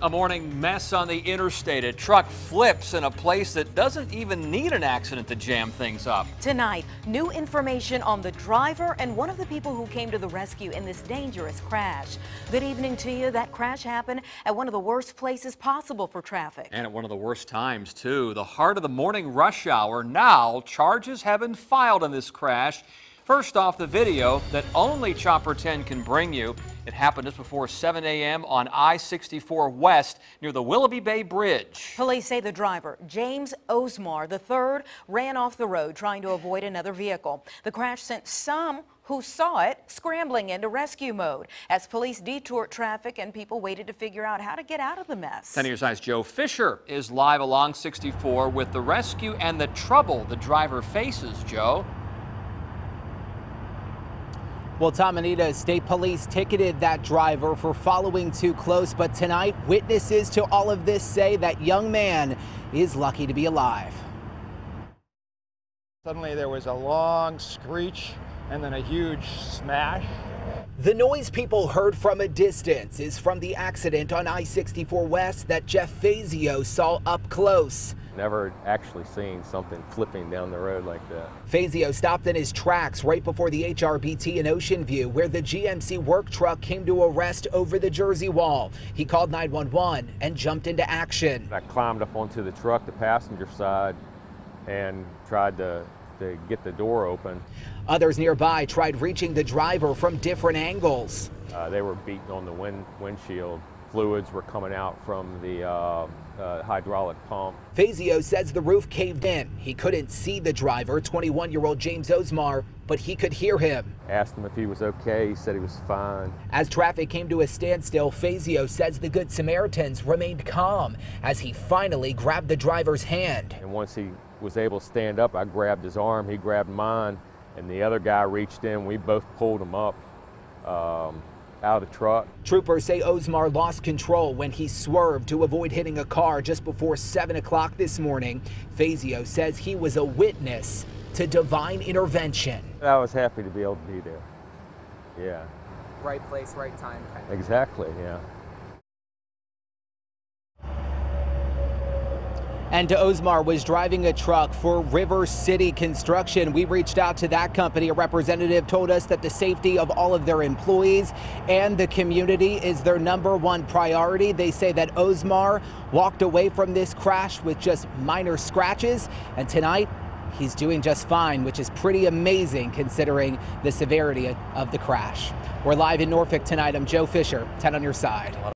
A morning mess on the interstate. A truck flips in a place that doesn't even need an accident to jam things up. Tonight, new information on the driver and one of the people who came to the rescue in this dangerous crash. Good evening to you. That crash happened at one of the worst places possible for traffic. And at one of the worst times, too. The heart of the morning rush hour. Now, charges have been filed in this crash. First off, the video that only Chopper 10 can bring you. It happened just before 7 a.m. on I-64 West near the Willoughby Bay Bridge. Police say the driver, James Osmar III, ran off the road trying to avoid another vehicle. The crash sent some who saw it scrambling into rescue mode as police detoured traffic and people waited to figure out how to get out of the mess. 10 News' Joe Fisher is live along 64 with the rescue and the trouble the driver faces. Joe? Well, Tom, Anita, state police ticketed that driver for following too close, but tonight witnesses to all of this say that young man is lucky to be alive. Suddenly there was a long screech and then a huge smash. The noise people heard from a distance is from the accident on I-64 West that Jeff Fazio saw up close. Never actually seen something flipping down the road like that. Fazio stopped in his tracks right before the HRBT in Ocean View, where the GMC work truck came to a rest over the Jersey wall. He called 911 and jumped into action. I climbed up onto the truck, the passenger side, and tried to get the door open. Others nearby tried reaching the driver from different angles. They were beating on the windshield. Fluids were coming out from the hydraulic pump. Fazio says the roof caved in. He couldn't see the driver, 21-year-old James Osmar, but he could hear him. Asked him if he was okay. He said he was fine. As traffic came to a standstill, Fazio says the Good Samaritans remained calm as he finally grabbed the driver's hand. And once he was able to stand up, I grabbed his arm, he grabbed mine, and the other guy reached in. We both pulled him up out of the truck. Troopers say Osmar lost control when he swerved to avoid hitting a car just before 7 o'clock this morning. Fazio says he was a witness to divine intervention. I was happy to be able to be there. Yeah. Right place, right time. Exactly, yeah. And Osmar was driving a truck for River City Construction. We reached out to that company. A representative told us that the safety of all of their employees and the community is their #1 priority. They say that Osmar walked away from this crash with just minor scratches, and tonight he's doing just fine, which is pretty amazing considering the severity of the crash. We're live in Norfolk tonight. I'm Joe Fisher, 10 on your side.